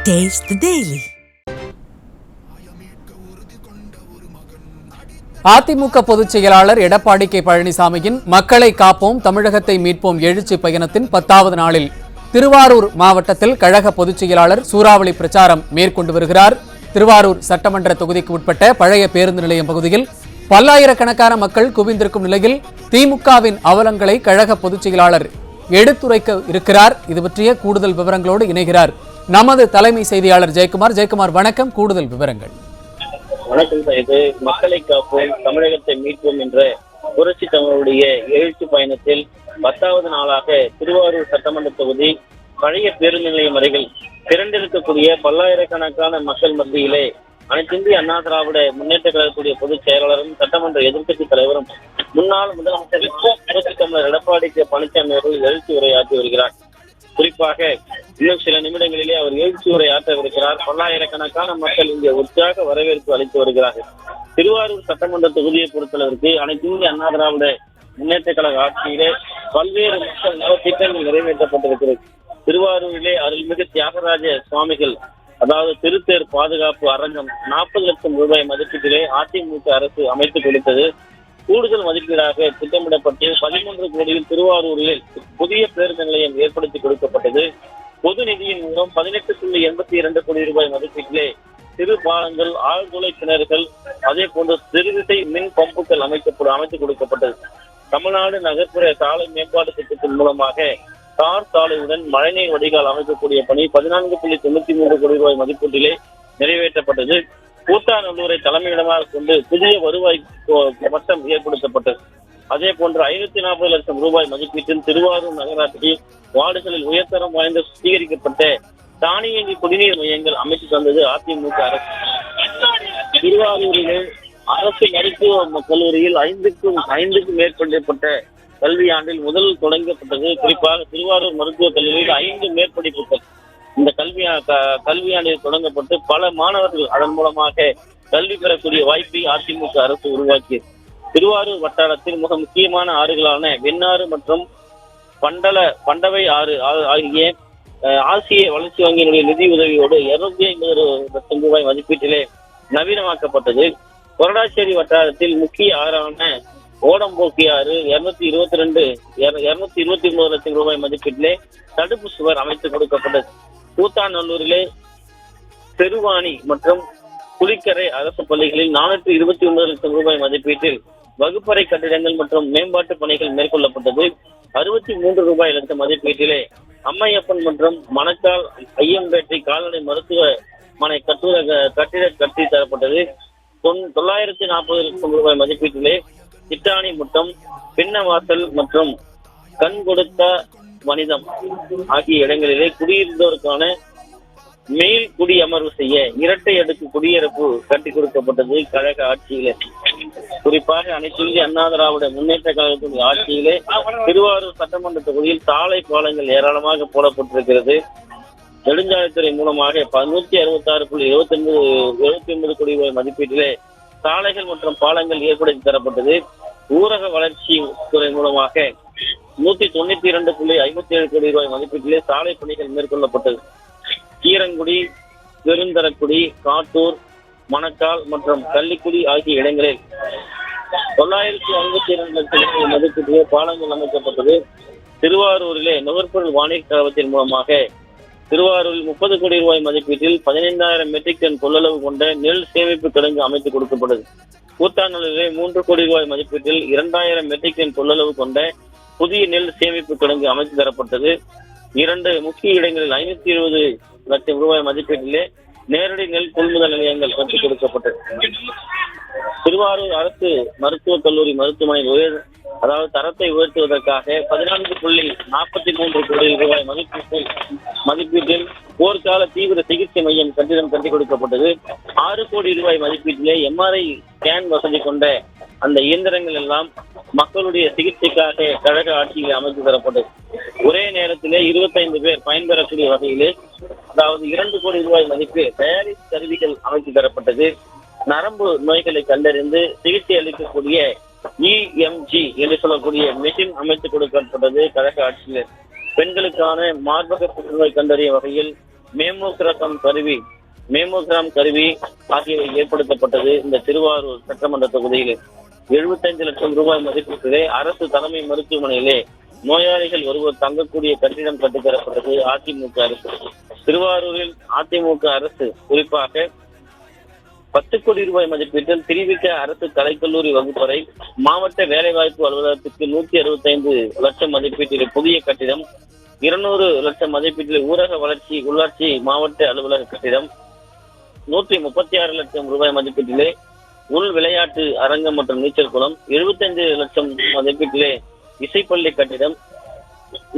Taste the Daily. AIADMK பொதுச் செயலாளர் Edappadi K பழனிசாமியின் மக்களை காப்போம் தமிழகத்தை மீட்போம் எழுச்சி பயணத்தின் 10வது நாளில் திருவாரூர் மாவட்டத்தில் கழக பொதுச் செயலாளர் சூறாவளி பிரச்சாரம் மேற்கொண்டு வருகிறார். திருவாரூர் சட்டமன்ற தொகுதிக்கு உட்பட்ட பழைய பேருந்து நிலையம் பகுதியில் பல்லாயிரக்கணக்கான மக்கள் குவிந்திருக்கும் நிலையில் திமுகவின் அவலங்களை கழக பொதுச் செயலாளர் எடுத்துரைக்க இருக்கிறார். இது பற்றிய கூடுதல் விவரங்களோடு இணைகிறார் நமது தலைமை செய்தியாளர் ஜெயக்குமார். வணக்கம். கூடுதல் விவரங்கள். வணக்கம். இது மக்களை காப்போம் தமிழகத்தை மீட்போம் என்ற புரட்சி தமிழுடைய எழுச்சி பயணத்தில் 10வது நாளாக திருவாரூர் சட்டமன்ற தொகுதி பழைய பேருந்து நிலையம் அருகில் திரண்டிருக்கக்கூடிய பல்லாயிரக்கணக்கான மக்கள் மத்தியிலே அனைத்திந்திய அண்ணா திராவிட முன்னேற்ற கழகத்துடைய பொதுச் செயலாளரும் சட்டமன்ற எதிர்க்கட்சி தலைவரும் முன்னாள் முதலமைச்சர் புரட்சி தமிழர் எடப்பாடி கே பழனிசாமி அவர்கள் எழுச்சி உரையாற்றி வருகிறார். குறிப்பாக இன்னும் சில நிமிடங்களிலே அவர் எழுச்சி உரை ஆற்றவிருக்கிறார். பல்லாயிரக்கணக்கான மக்கள் இங்கே உற்சாக வரவேற்பு அளித்து வருகிறார்கள். திருவாரூர் சட்டமன்ற தொகுதியை பொறுத்தளவிற்கு அனைத்து இந்திய அண்ணா திராவிட முன்னேற்ற கழக ஆட்சியிலே பல்வேறு மக்கள் நலத்திட்டங்கள் நிறைவேற்றப்பட்டிருக்கிறது. திருவாரூரிலே அருள்மிகு தியாகராஜ சுவாமிகள் அதாவது திருத்தேர் பாதுகாப்பு அரங்கம் 40 லட்சம் ரூபாய் மதிப்பீட்டிலே அதிமுக அரசு அமைத்துக் கொடுத்தது. கூடுதல் மதிப்பீடாக திட்டமிடப்பட்டு 13 கோடியில் திருவாரூரில் புதிய பேருந்து நிலையம் ஏற்படுத்தி கொடுக்கப்பட்டது. பொது நிதியின் மூலம் 18.82 கோடி ரூபாய் மதிப்பீட்டிலே சிறு பாலங்கள், ஆழ்துளை கிணறுகள், அதே போன்று சிறுவிசை மின் பம்புகள் அமைத்துக் கொடுக்கப்பட்டது. தமிழ்நாடு நகர்ப்புற சாலை மேம்பாட்டு திட்டத்தின் மூலமாக தார் சாலையுடன் மழைநீர் வடிகால் அமைக்கக்கூடிய பணி 14.93 கோடி ரூபாய் மதிப்பீட்டிலே நிறைவேற்றப்பட்டது. கூத்தாநல்லூரை தலைமையிடமாக கொண்டு புதிய வருவாய் மட்டம் ஏற்படுத்தப்பட்டது. அதே போன்று 540 லட்சம் ரூபாய் மதிப்பீட்டில் திருவாரூர் நகராட்சி வார்டுகளில் உயர்தரம் வாய்ந்த சுத்திகரிக்கப்பட்ட தானியங்கி குடிநீர் மையங்கள் அமைத்து தந்தது அதிமுக அரசு. திருவாரூரிலே அரசு மருத்துவ கல்லூரியில் 5க்கும் மேற்பட்ட கல்வியாண்டில் முதல் தொடங்கப்பட்டது. குறிப்பாக திருவாரூர் மருத்துவக் கல்லூரியில் 5 மேற்படிப்புகள் இந்த கல்வியாண்டில் தொடங்கப்பட்டு பல மாணவர்கள் அதன் மூலமாக கல்வி பெறக்கூடிய வாய்ப்பை அதிமுக அரசு உருவாக்கியது. திருவாரூர் வட்டாரத்தில் மிக முக்கியமான ஆறுகளான வெண்ணாறு மற்றும் பண்டவை ஆறு ஆகிய ஆசிய வளர்ச்சி வங்கியினுடைய நிதி உதவியோடு 250 லட்சம் ரூபாய் மதிப்பீட்டிலே நவீனமாக்கப்பட்டது. கொரடாச்சேரி வட்டாரத்தில் முக்கிய ஆறான ஓடம்போக்கி ஆறு 229 லட்சம் ரூபாய் மதிப்பீட்டிலே தடுப்பு சுவர் அமைத்து கொடுக்கப்பட்டது. கூத்தாநல்லூரிலே செருவாணி மற்றும் புலிக்கரை அரசு பள்ளிகளில் 429 லட்சம் ரூபாய் மதிப்பீட்டில் வகுப்பறை கட்டிடங்கள் மற்றும் மேம்பாட்டு பணிகள் மேற்கொள்ளப்பட்டது. 63 ரூபாய் லட்சம் மதிப்பீட்டிலே அம்மையப்பன் மற்றும் மணக்கால் ஐயம்பேட்டை கால்நடை மருத்துவமனை கட்டிட கட்டி தரப்பட்டது. 940 லட்சம் ரூபாய் மதிப்பீட்டிலே திட்டாணி முட்டம், பின்னவாசல் மற்றும் கண் கொடுத்த வனிதம் ஆகிய இடங்களிலே குடியிருந்தோருக்கான மேல் குடியமர்வு செய்ய இரட்டை அடுக்கு குடியிருப்பு கட்டி கொடுக்கப்பட்டது கழக ஆட்சியிலே. குறிப்பாக அனைத்து இந்திய அண்ணா திராவிட முன்னேற்ற கழகத்தின் ஆட்சியிலே திருவாரூர் சட்டமன்ற தொகுதியில் சாலை பாலங்கள் ஏராளமாக போடப்பட்டிருக்கிறது. நெடுஞ்சாலைத்துறை மூலமாக 166.79 கோடி ரூபாய் மதிப்பீட்டிலே சாலைகள் மற்றும் பாலங்கள் ஏற்படுத்தி தரப்பட்டது. ஊரக வளர்ச்சி துறை மூலமாக 192.57 கோடி ரூபாய் மதிப்பீட்டிலே சாலை பணிகள் மேற்கொள்ளப்பட்டது. கீரங்குடி, பெருந்தரக்குடி, காட்டூர், மணக்கால் மற்றும் கள்ளிக்குடி ஆகிய இடங்களில் 952 லட்சம் ரூபாய் மதிப்பீட்டிலே பாலங்கள் அமைக்கப்பட்டது. திருவாரூரிலே நுகர்பொருள் வாணிப கழகத்தின் மூலமாக திருவாரூரில் 30 கோடி ரூபாய் மதிப்பீட்டில் 15,000 மெட்ரிக் டன் கொள்ளளவு கொண்ட நெல் சேமிப்பு கிடங்கு அமைத்துக் கொடுக்கப்பட்டது. கூத்தாநல்லூரிலே 3 கோடி ரூபாய் மதிப்பீட்டில் 2,000 மெட்ரிக் டன் கொள்ளளவு கொண்ட புதிய நெல் சேமிப்பு கிடங்கு அமைத்து தரப்பட்டது. 2 முக்கிய இடங்களில் 520 லட்சம் ரூபாய் மதிப்பீட்டிலே நேரடி நெல் கொள்முதல் நிலையங்கள் கற்றுக் கொடுக்கப்பட்டது. திருவாரூர் அரசு மருத்துவக் கல்லூரி மருத்துவமனையில் தரத்தை உயர்த்துவதற்காக 14.43 கோடி ரூபாய் மதிப்பீட்டில் போர்க்கால தீவிர சிகிச்சை மையம் கட்டிடம் கட்டி கொடுக்கப்பட்டது. 6 கோடி ரூபாய் மதிப்பீட்டிலே MRI ஸ்கேன் வசதி கொண்ட அந்த இயந்திரங்கள் எல்லாம் மக்களுடைய சிகிச்சைக்காக கழக ஆட்சியில் அமைத்து தரப்பட்டது. ஒரே நேரத்திலே 25 பேர் பயன்பெறக்கூடிய வகையிலே 2 கோடி ரூபாய் மதிப்பு டயாலிசிஸ் கருவிகள் அமைத்து தரப்பட்டது. நரம்பு நோய்களை கண்டறிந்து சிகிச்சை அளிக்கக்கூடிய EMG என்று சொல்லக்கூடிய மெஷின் அமைத்து கொடுக்கப்பட்டது கழக ஆட்சியில். பெண்களுக்கான மார்பக புற்றுநோய் கண்டறியும் வகையில் மேமோகிராம் கருவி ஆகியவை ஏற்படுத்தப்பட்டது. இந்த திருவாரூர் சட்டமன்ற தொகுதியில் 75 லட்சம் ரூபாய் மதிப்பீட்டிலே அரசு தலைமை மருத்துவமனையிலே நோயாளிகள் ஒருவர் தங்கக்கூடிய கட்டிடம் கட்டித்தரப்பட்டது அதிமுக அரசு. திருவாரூரில் அதிமுக அரசு குறிப்பாக 10 கோடி ரூபாய் மதிப்பீட்டில் திருவிக அரசு கலைக்கல்லூரி வகுப்பறை, மாவட்ட வேலைவாய்ப்பு அலுவலகத்துக்கு 165 லட்சம் மதிப்பீட்டில் புதிய கட்டிடம், 200 லட்சம் மதிப்பீட்டில் ஊரக வளர்ச்சி உள்ளாட்சி மாவட்ட அலுவலக கட்டிடம், 136 லட்சம் ரூபாய் மதிப்பீட்டிலே உள் விளையாட்டு அரங்கம் மற்றும் நீச்சல் குளம், 75 லட்சம் மதிப்பீட்டிலே இசைப்பள்ளி கட்டிடம்,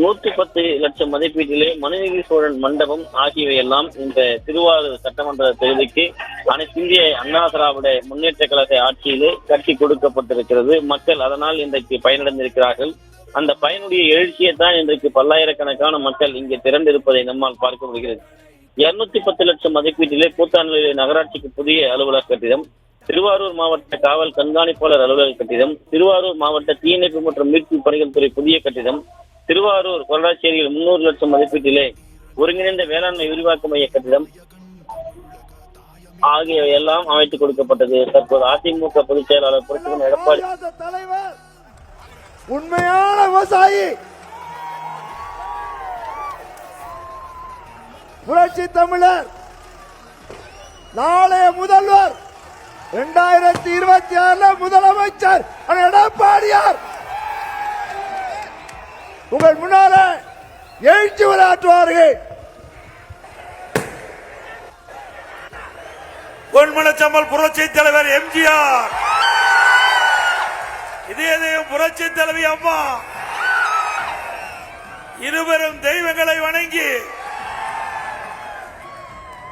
110 லட்சம் மதிப்பீட்டிலே மனுநீதி சோழன் மண்டபம் ஆகியவையெல்லாம் இந்த திருவாரூர் சட்டமன்ற தொகுதிக்கு அனைத்து இந்திய அண்ணா திராவிட முன்னேற்ற கழக ஆட்சியிலே கட்டி கொடுக்கப்பட்டிருக்கிறது. மக்கள் அதனால் இன்றைக்கு பயனடைந்திருக்கிறார்கள். அந்த பயனுடைய எழுச்சியை தான் இன்றைக்கு பல்லாயிரக்கணக்கான மக்கள் இங்கே திரண்டிருப்பதை நம்மால் பார்க்க முடிகிறது. 210 லட்சம் மதிப்பீட்டிலே கூத்தாநல்லூர் நகராட்சிக்கு புதிய அலுவலக கட்டிடம், திருவாரூர் மாவட்ட காவல் கண்காணிப்பாளர் அலுவலக கட்டிடம், திருவாரூர் மாவட்ட தீயணைப்பு மற்றும் மீட்பு பணிகள் துறை புதிய கட்டிடம், திருவாரூர் கொரடாச்சேரியில் 300 லட்சம் மதிப்பீட்டிலே ஒருங்கிணைந்த வேளாண்மை விரிவாக்க மைய கட்டிடம் ஆகியவை எல்லாம் அமைத்துக் கொடுக்கப்பட்டது. தற்போது அதிமுக பொதுச் செயலாளர் புரட்சிகரன் எடப்பாடி தலைவர் உண்மையான விவசாயி புரட்சி தமிழர் நாளைய முதல்வர் 2026 முதலமைச்சர் எடப்பாடியார் உங்கள் முன்னால எழுச்சி விளையாற்றுவார்கள். பொன்மனச்சம்பல் புரட்சி தலைவர் எம்ஜிஆர், இதயம் புரட்சி தலைவி அம்மா இருவரும் தெய்வங்களை வணங்கி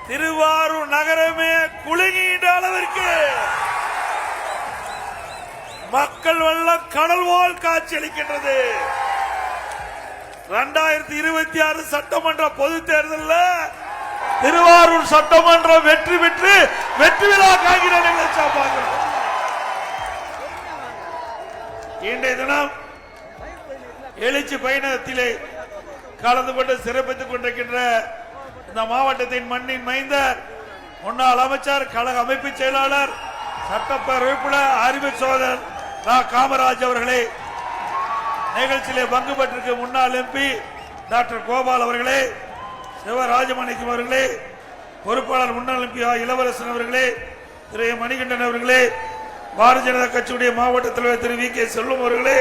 திருவாரூர் நகரமே குலுங்குகின்ற அளவிற்கு மக்கள் வெள்ளம் கடல் போல் காட்சியளிக்கின்றது. 2026 சட்டமன்ற பொது தேர்தலில் திருவாரூர் சட்டமன்றம் வெற்றி பெற்று வெற்றி விழா காண்கிற நிகழ்ச்சியா பார்க்கிறோம். இன்றைய தினம் எழுச்சி பயணத்திலே கலந்து கொண்டு சிறப்பித்துக் கொண்டிருக்கின்ற இந்த மாவட்டத்தின் மண்ணின் மைந்தர், முன்னாள் அமைச்சர், கழக அமைப்பு செயலாளர், சட்டப்பேரவை உறுப்பினர், அறிவு சோதரர் காமராஜ் அவர்களே, நிகழ்ச்சியிலே பங்கு பெற்றிருக்க முன்னாள் எம்பி டாக்டர் கோபால் அவர்களே, சிவராஜமாணிக்கம் அவர்களே, பொறுப்பாளர் முன்னாள் எம்பி இளவரசன் அவர்களே, திரு மணிகண்டன் அவர்களே, பாரதிய ஜனதா கட்சியுடைய மாவட்ட தலைவர் திரு வி கே செல்வம் அவர்களே,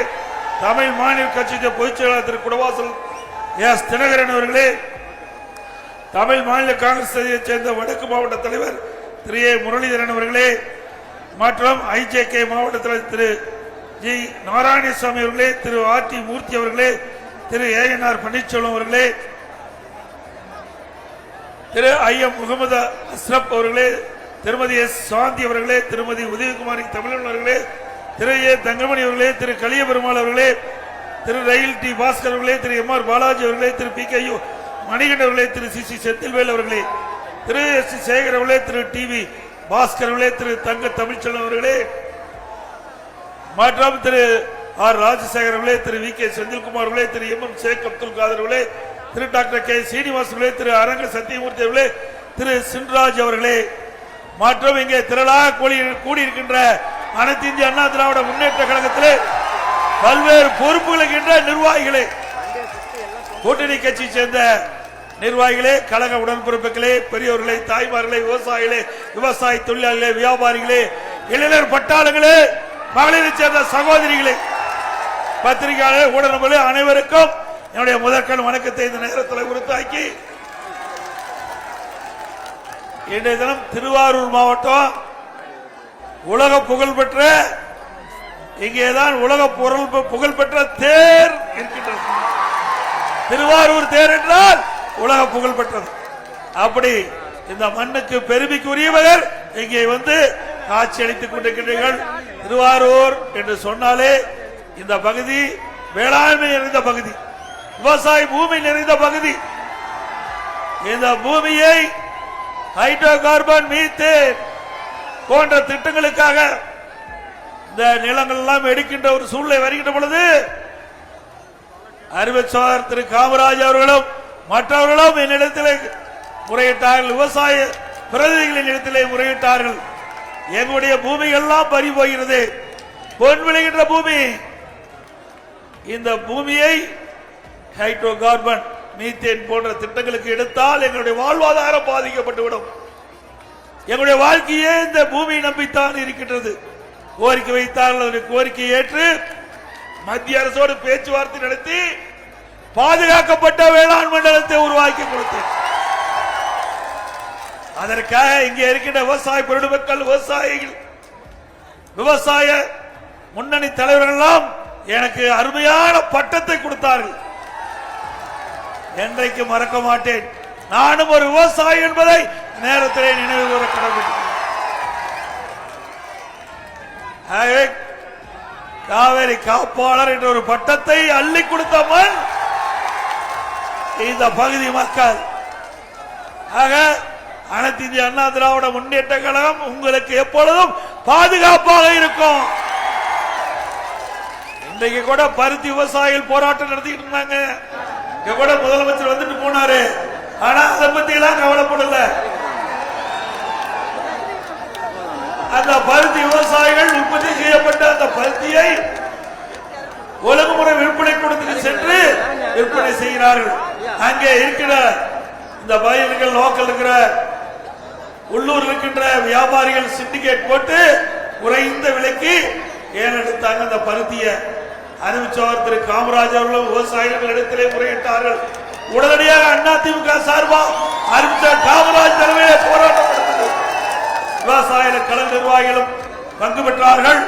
தமிழ் மாநில கட்சியுடைய பொதுச் செயலாளர் திரு குடவாசல் எஸ் தினகரன் அவர்களே, தமிழ் மாநில காங்கிரஸ் கட்சியைச் சேர்ந்த வடக்கு மாவட்ட தலைவர் திரு ஏ முரளிதரன் அவர்களே, மற்றும் ஐஜேகே மாவட்ட தலைவர் திரு ஜி நாராயணசாமி அவர்களே, திரு ஆர் டி மூர்த்தி அவர்களே, திரு ஏஎன்ஆர் பன்னீர்செல்வம் அவர்களே, திரு ஐ எம் முகமது அஸ்ரப் அவர்களே, திருமதி எஸ் சாந்தி அவர்களே, திருமதி உதயகுமாரி தமிழன் அவர்களே, திரு ஏ தங்கமணி அவர்களே, திரு கலியபெருமாள் அவர்களே, திரு ரயில் டி பாஸ்கர் அவர்களே, திரு எம் ஆர் பாலாஜி அவர்களே, திரு பி கே மணிகண்டன் அவர்களே, திரு சி சி செந்தில்வேல் அவர்களே, திரு எஸ் சி சேகர் அவர்களே, திரு டி வி பாஸ்கர் அவர்களே, திரு தங்க தமிழ்ச்செல்வன் அவர்களே, மற்றும் திரு ஆர் ராஜசேகர் அவர்களே, திரு வி கே செந்தில்குமார் அவர்களே, திரு எம் எம் ஷேக் அப்துல் காதர் அவர்களே, திரு டாக்டர் கே சீனிவாஸ் அவர்களே, திரு அரங்க சத்தியமூர்த்தி அவர்களே, திரு சின்ராஜ் அவர்களே, மற்றும் இங்கே திரளாக கூடியிருக்கின்ற அனைத்து இந்திய அண்ணா திராவிட முன்னேற்ற கழகத்திலே பல்வேறு பொறுப்புகளுக்கின்ற நிர்வாகிகளே, கூட்டணி கட்சியை சேர்ந்த நிர்வாகிகளே, கழக உடன்பிறப்புகளே, பெரியோர்களே, தாய்மார்களே, விவசாயிகளே, விவசாய தொழிலாளர்களே, வியாபாரிகளே, இளைஞர் பட்டாளங்களே, மகளிரை சேர்ந்த சகோதரிகளே, பத்திரிகையாளர், ஊடகங்களே, அனைவருக்கும் என்னுடைய முதற்கண் வணக்கத்தை இந்த நேரத்தில் உறுத்தாக்கி, இன்றைய தினம் திருவாரூர் மாவட்டம் உலக புகழ்பெற்ற, இங்கேதான் உலக புகழ்பெற்ற தேர் இருக்கின்றது. திருவாரூர் தேர் என்றால் உலக புகழ் பெற்றது. அப்படி இந்த மண்ணுக்கு பெருமைக்குரியவர்கள் இங்கே வந்து காட்சி அளித்துக் கொண்டிருக்கின்றீர்கள். திருவாரூர் என்று சொன்னாலே இந்த பகுதி வேளாண்மை நிறைந்த பகுதி, விவசாய பூமி நிறைந்த பகுதி. இந்த பூமியை ஹைட்ரோ கார்பன், மீத்தேன் போன்ற திட்டங்களுக்காக இந்த நிலங்கள் எல்லாம் எடுக்கின்ற ஒரு சூழ்நிலை வருகின்ற பொழுது அறிவிச்சார் திரு காமராஜ் அவர்களும் மற்றவர்களும் என்னிடத்தில் முறையிட்டார்கள், விவசாய பிரதிநிதிகளின் இடத்திலே முறையிட்டார்கள். எங்களுடைய பூமி எல்லாம் பறி போகிறது, பொன் விளைகின்ற பூமி. இந்த பூமியை ஹைட்ரோ கார்பன், மீத்தேன் போன்ற திட்டங்களுக்கு எடுத்தால் எங்களுடைய வாழ்வாதாரம் பாதிக்கப்பட்டுவிடும். எங்களுடைய வாழ்க்கையே இந்த பூமியை நம்பித்தான் இருக்கின்றது. கோரிக்கை வைத்தார்கள், கோரிக்கை ஏற்று மத்திய அரசோடு பேச்சுவார்த்தை நடத்தி பாதுகாக்கப்பட்ட வேளாண் மண்டலத்தை உருவாக்கி கொடுத்தேன். அதற்காக இங்கே இருக்கின்ற விவசாய பெருமக்கள், விவசாயிகள், விவசாய முன்னணி தலைவர்கள் எல்லாம் எனக்கு அருமையான பட்டத்தை கொடுத்தார்கள். என்றைக்கு மறக்க மாட்டேன். நானும் ஒரு விவசாயி என்பதை நேரத்திலே நினைவு கூற கடமைப்பட்டேன். காவேரி காப்பாளர் என்ற ஒரு பட்டத்தை அள்ளி கொடுத்த மண் இந்த பகுதி மக்கள். ஆக அனைத்து இந்திய அண்ணா திராவிட முன்னேற்ற கழகம் உங்களுக்கு எப்பொழுதும் பாதுகாப்பாக இருக்கும். இன்றைக்கு கூட பருத்தி விவசாயிகள் போராட்டம் நடத்திட்டு இருந்தாங்க. இங்க கூட முதலமைச்சர் வந்துட்டு போனாரு. ஆனா அதை பத்தி எல்லாம் கவலைப்படல. அந்த பருத்தி விவசாயிகள் உற்பத்தி செய்யப்பட்ட அந்த பருத்தியை ஒழுங்குமுறை விற்பனை கூடத்துக்கு சென்று விற்பனை செய்கிறார்கள். அங்கே இருக்கிற இந்த பயிர்கள், லோக்கல் இருக்கிற உள்ளூர் இருக்கின்ற வியாபாரிகள் சிண்டிகேட் போட்டு குறைந்த விலைக்கு ஏலெடுத்தாங்க. அந்த பருத்தியை அறிவிச்சவர் திரு காமராஜ் அவர்களும் விவசாயிகள் இடத்திலே முறையிட்டார்கள். உடனடியாக அதிமுக சார்பாக அறிவிச்ச காமராஜ் தலைமையிலே போராட்டம் நடந்தது. விவசாய கழக நிர்வாகிகளும் பங்கு பெற்றார்கள்.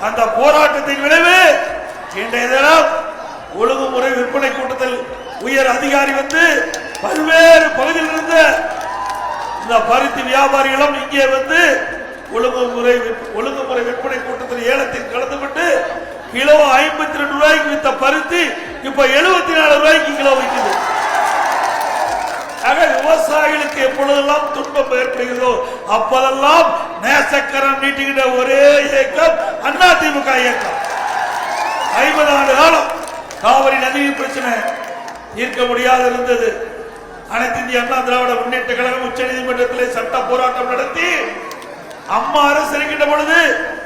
அந்த போராட்டத்தின் விளைவு இன்றைய தினம் ஒழுங்குமுறை விற்பனை கூட்டத்தில் உயர் அதிகாரி வந்து பல்வேறு பகுதியில் இருந்த இந்த பருத்தி வியாபாரிகளும் இங்கே வந்து ஒழுங்குமுறை விற்பனை கூட்டத்தில் ஏலத்தில் கலந்து கொண்டு கிலோ 52 ரூபாய்க்கு வித்த பருத்தி இப்ப 74 ரூபாய்க்கு கிலோ விற்குது. ஆக விவசாயிகளுக்கு எப்பொழுதெல்லாம் துன்பம் ஏற்படுகிறதோ அப்போதெல்லாம் நேசக்கரம் நீட்டுகின்ற ஒரே இயக்கம் அதிமுக இயக்கம். 50 ஆண்டு காலம் காவிரி நதியின் பிரச்சனை தீர்க்க முடியாது இருந்தது. அனைத்து இந்திய அண்ணா திராவிட முன்னேற்ற கழகம் உச்ச நீதிமன்றத்திலே சட்ட போராட்டம் நடத்தி அம்மா அரசு இருக்கின்ற பொழுது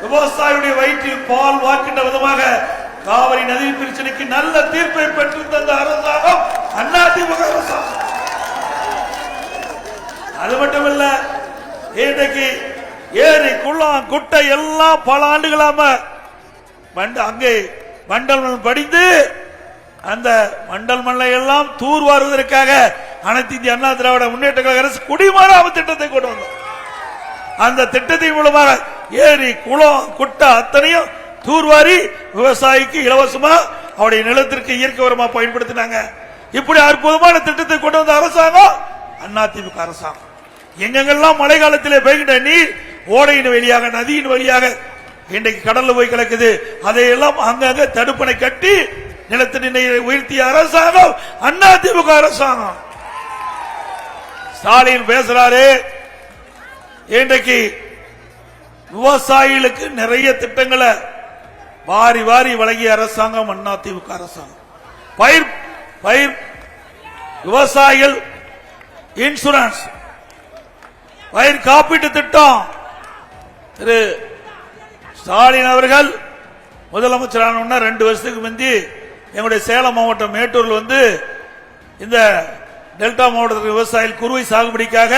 விவசாயியுடைய வயிற்றில் பால் வாக்கின்ற விதமாக காவிரி நதி பிரச்சனைக்கு நல்ல தீர்ப்பை பெற்று தந்த அரசாங்கம் அதிமுக அரசாங்கம். அது மட்டுமல்ல, இன்றைக்கு ஏரி குளம் குட்டை எல்லாம் பல ஆண்டுகளாம அங்கே மண்டல் மண் படிந்து அந்த மண்டல் மண்ணை எல்லாம் தூர்வாருவதற்காக அனைத்து இந்திய அண்ணா திராவிட முன்னேற்ற கழக அரசு குடிமராமத்து திட்டத்தை கொண்டு வந்தோம். அந்த திட்டத்தின் மூலமாக ஏரி குளம் குட்டை அத்தனையும் தூர்வாரி விவசாயிக்கு இலவசமா அவருடைய நிலத்திற்கு இயற்கை உரமா பயன்படுத்தினாங்க. இப்படி அற்புதமான திட்டத்தை கொண்டு வந்த அரசாங்கம் அதிமுக அரசாங்கம். எங்கெங்கெல்லாம் மழை காலத்திலே பெய்கின்ற நீர் ஓடையின் வழியாக, நதியின் வழியாக இன்றைக்கு கடல்ல போய் கிடக்குது. அதையெல்லாம் அங்கங்க தடுப்பணை கட்டி நிலத்தடி நீரை உயர்த்திய அரசாங்கம் அதிமுக அரசாங்கம். ஸ்டாலின் பேசுறாரு, இன்றைக்கு விவசாயிகளுக்கு நிறைய திட்டங்களை வாரி வாரி வழங்கிய அரசாங்கம் அதிமுக அரசாங்கம். பயிர் விவசாயிகள் இன்சூரன்ஸ், பயிர் காப்பீட்டு திட்டம் திரு ஸ்டாலின் அவர்கள் முதலமைச்சரான 2 வருஷத்துக்கு முந்தி எங்களுடைய சேலம் மாவட்டம் மேட்டூர்ல வந்து இந்த டெல்டா மாவட்டத்தில் விவசாயிகள் குறுவை சாகுபடிக்காக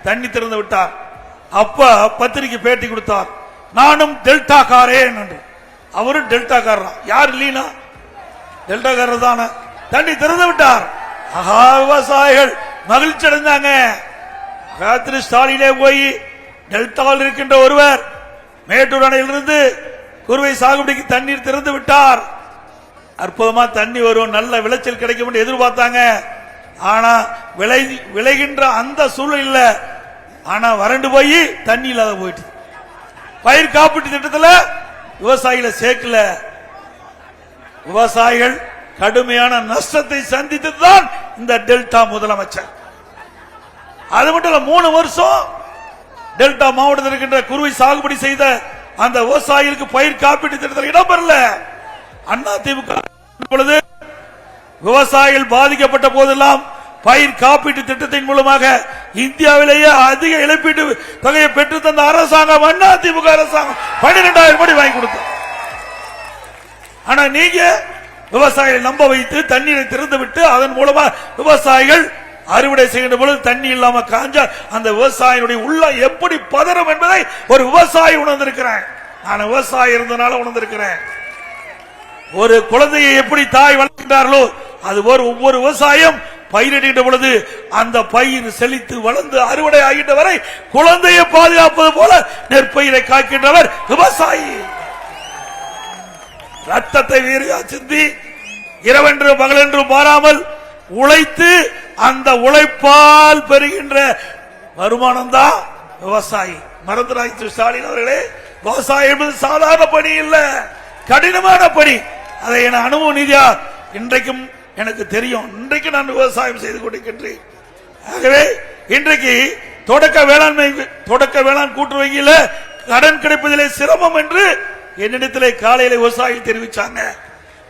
தண்ணி திறந்து விட்டார். அப்ப பத்திரிகை பேட்டி கொடுத்தார், நானும் டெல்டா காரேன் என்று. அவரும் டெல்டா காரா, யார் இல்லீனா டெல்டா காரர் தானே. தண்ணி திறந்து விட்டார். ஆஹா, விவசாயிகள் மகிழ்ச்சி அடைந்தாங்க. திரு ஸ்டாலினே போய் டெல்டாவில் இருக்கின்ற ஒருவர் மேட்டூர் அணையிலிருந்து குறுவை சாகுபடிக்கு தண்ணீர் திறந்து விட்டார். அற்புதமா தண்ணி வரும், நல்ல விளைச்சல் கிடைக்கும் என்று எதிர்பார்த்தாங்க. ஆனா விளைகின்ற அந்த சூழல், ஆனா வறண்டு போய் தண்ணி இல்லாத போயிட்டு பயிர் காப்பீட்டு திட்டத்தில் விவசாயிகளை சேர்க்கல. விவசாயிகள் கடுமையான நஷ்டத்தை சந்தித்துதான் இந்த டெல்டா முதலமைச்சர். அது மட்டும் இல்ல, 3 வருஷம் டெல்டா மாவட்டத்தில் இருக்கின்ற குறுவை சாகுபடி செய்த அந்த விவசாயிகளுக்கு பயிர் காப்பீட்டு திட்டத்தில் இடம்பெறல. அதிமுக பொழுது விவசாயிகள் பாதிக்கப்பட்ட போதெல்லாம் பயிர் காப்பீட்டு திட்டத்தின் மூலமாக இந்தியாவிலேயே அதிக இழப்பீட்டு தொகையை பெற்று தந்த அரசாங்கம் அதிமுக அரசாங்கம் 12,000 கோடி வாங்கி கொடுத்தோம். ஆனா நீங்க விவசாயிகளை நம்ப வைத்து தண்ணீரை திறந்து விட்டு அதன் மூலமா விவசாயிகள் அறுவடை செய்கின்ற பொழுது தண்ணி இல்லாம காஞ்சா அந்த விவசாயினுடைய உள்ள எப்படி பதறும் என்பதை ஒரு விவசாயி உணர்ந்திருக்கிறேன். நான் விவசாயி இருந்தனால உணர்ந்திருக்கிறேன். ஒரு குழந்தையை எப்படி தாய் வளர்க்கின்றார்களோ அது ஒவ்வொரு விவசாயம் பயிரிடுகின்ற பொழுது அந்த பயிர் செழித்து வளர்ந்து அறுவடை ஆகின்ற வரை குழந்தையை பாதுகாப்பது போல நெற்பயிரை காக்கின்றவர் விவசாயி. ரத்தத்தை வீரியா சிந்தி இரவென்று பகலென்று மாறாமல் உழைத்து அந்த உழைப்பால் பெறுகின்ற வருமானம் தான் விவசாயி. மறந்துராய் ஸ்டாலின் அவர்களே, விவசாயம் என்பது சாதாரண பணி இல்ல, கடினமான பணி. அதை என அனுபவ நீதியா இன்றைக்கும் எனக்கு தெரியும். இன்றைக்கு நான் விவசாயம் செய்து கொண்டிருக்கின்றேன். ஆகவே இன்றைக்கு தொடக்க வேளாண் கூட்டு வங்கியில கடன் கிடைப்பதிலே சிரமம் என்று என்னிடத்திலே காலையில விவசாயிகள் தெரிவிச்சாங்க.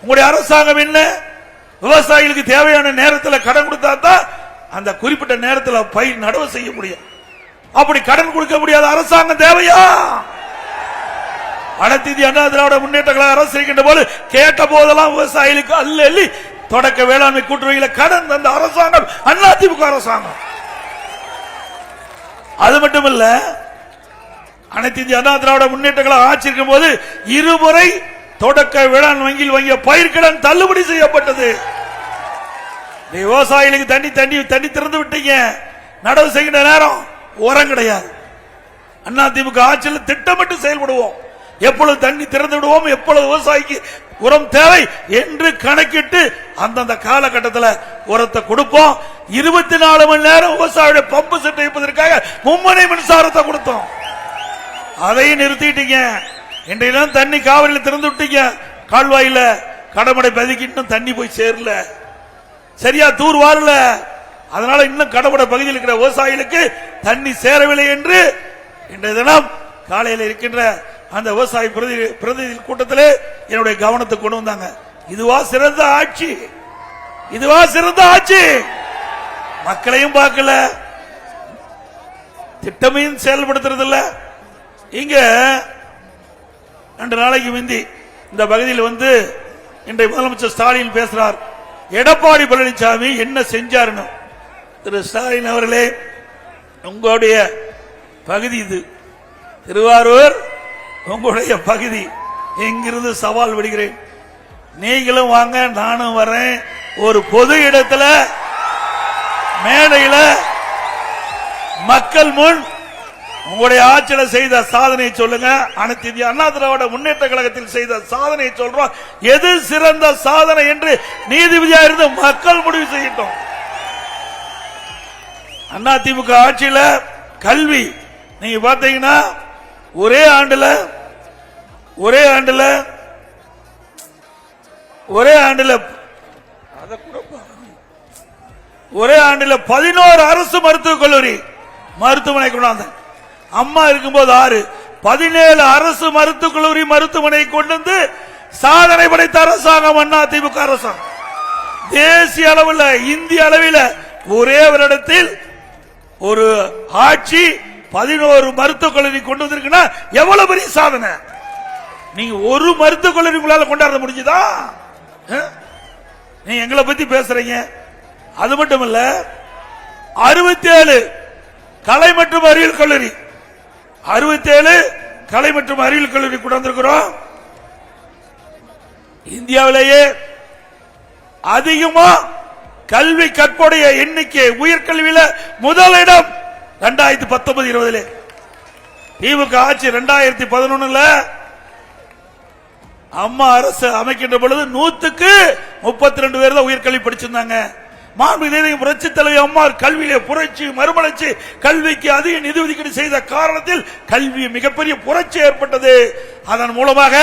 உங்களுடைய அரசாங்கம் என்ன, விவசாயிகளுக்கு தேவையான நேரத்தில் கடன் கொடுத்தா தான் அந்த குறிப்பிட்ட நேரத்தில் பயிர் நடவு செய்ய முடியும். அப்படி கடன் கொடுக்க முடியாத அரசாங்கம் தேவையா? அனைத்து இந்திய அண்ணா திராவிட முன்னேற்ற கழக அரசு இருக்கின்ற போது கேட்ட போதெல்லாம் விவசாயிகளுக்கு அள்ளி தொடக்க வேளாண்மை கூட்டுறவுல கடன் தந்த அரசாங்கம் அதிமுக அரசாங்கம். அது மட்டுமல்ல, அனைத்து இந்திய அண்ணா திராவிட முன்னேற்ற கழக ஆட்சி இருக்கும் போது இருமுறை தொடக்க வேளாண் வங்கியில் வாங்கிய பயிர்க்கடன் தள்ளுபடி செய்யப்பட்டது. விவசாயிகளுக்கு தண்ணி திறந்து விட்டீங்க, நடவு செய்கின்ற நேரம் உரம் கிடையாது. அதிமுக ஆட்சியில் திட்டமிட்டு செயல்படுவோம். எப்பொழுது தண்ணி திறந்து விடுவோம், எப்பொழுது விவசாயிக்கு உரம் தேவை என்று கணக்கிட்டு அந்தந்த காலகட்டத்தில் உரத்தை கொடுப்போம். 24 மணி நேரம் விவசாயியுடைய பம்பு செட் வைப்பதற்காக மும்முனை மின்சாரத்தை கொடுத்தோம். அதையும் நிறுத்திட்டீங்க. இன்றைய தண்ணி காவிரியில் திறந்து விட்டீங்க, கால்வாயில கடமடை பகுதிக்கு இன்னும் தண்ணி போய் சேரல, சரியா தூர் வாரல. அதனால இன்னும் கடமடை பகுதியில் இருக்கிற விவசாயிகளுக்கு தண்ணி சேரவில்லை என்று இன்றைய தினம் காலையில் இருக்கின்ற அந்த விவசாய பிரதிநிதி கூட்டத்திலே என்னுடைய கவனத்தை கொண்டு வந்தாங்க. இதுவா சிறந்த ஆட்சி? இதுவா சிறந்த ஆட்சி? மக்களையும் பார்க்கல, திட்டமையும் செயல்படுத்துறது இல்ல. இங்க 2 நாளைக்கு முந்தி இந்த பகுதியில் வந்து இன்றைய முதலமைச்சர் ஸ்டாலின் பேசுறார். எடப்பாடி பழனிசாமி என்ன செஞ்சாருன்னு. திரு ஸ்டாலின் அவர்களே, உங்களுடைய பகுதி இது, திருவாரூர் உங்களுடைய பகுதி. எங்கிருந்து சவால் விடுகிறேன், நீங்களும் வாங்க, நானும் வரேன். ஒரு பொது இடத்துல மேடையில மக்கள் முன் உங்களுடைய ஆட்சியில் செய்த சாதனை சொல்லுங்க. அனைத்து இந்திய அண்ணா திராவிட முன்னேற்ற கழகத்தில் செய்த சாதனை சொல்றோம். எது சிறந்த சாதனை என்று நீதிபதியா இருந்து மக்கள் முடிவு செய்யட்டும். அதிமுக ஆட்சியில் கல்வி நீங்க பாத்தீங்கன்னா ஒரே ஆண்டுல 11 அரசு மருத்துவக் கல்லூரி மருத்துவமனை கொண்டாந்த. அம்மா இருக்கும்போது 6, 17 அரசு மருத்துவக் கல்லூரி மருத்துவமனை கொண்டு வந்து சாதனை படைத்த அரசாங்கம் அதிமுக அரசாங்கம். தேசிய அளவில் இந்திய அளவில் ஒரே வருடத்தில் ஒரு ஆட்சி 11 மருத்துவக் கல்லூரி கொண்டு வந்திருக்குன்னா எவ்வளவு பெரிய சாதனை. நீங்க ஒரு மருத்துவக் கல்லூரி உங்களால கொண்டாட முடிஞ்சுதா? நீங்க எங்களை பத்தி பேசுறீங்க. அது மட்டும் இல்ல, 67 கலை மற்றும் அறிவியல் கல்லூரி, 67 கலை மற்றும் அறிவியல் கல்லூரி கொண்டு வந்திருக்கிறோம். இந்தியாவிலேயே அதிகமா கல்வி கற்புடைய எண்ணிக்கை உயர்கல்வியில முதலிடம் 2019-20 திமுக ஆட்சி. 2011 அம்மா அரசு அமைக்கின்ற பொழுது 100க்கு 32 பேர் தான் உயர்கல்வி படிச்சிருந்தாங்க. மாண்புமிகு புரட்சி தலைவி அம்மா கல்வியிலே புரட்சி மறுமலர்ச்சி, கல்விக்கு அதிக நிதி ஒதுக்கீடு செய்த காரணத்தில் கல்வி மிகப்பெரிய புரட்சி ஏற்பட்டது. அதன் மூலமாக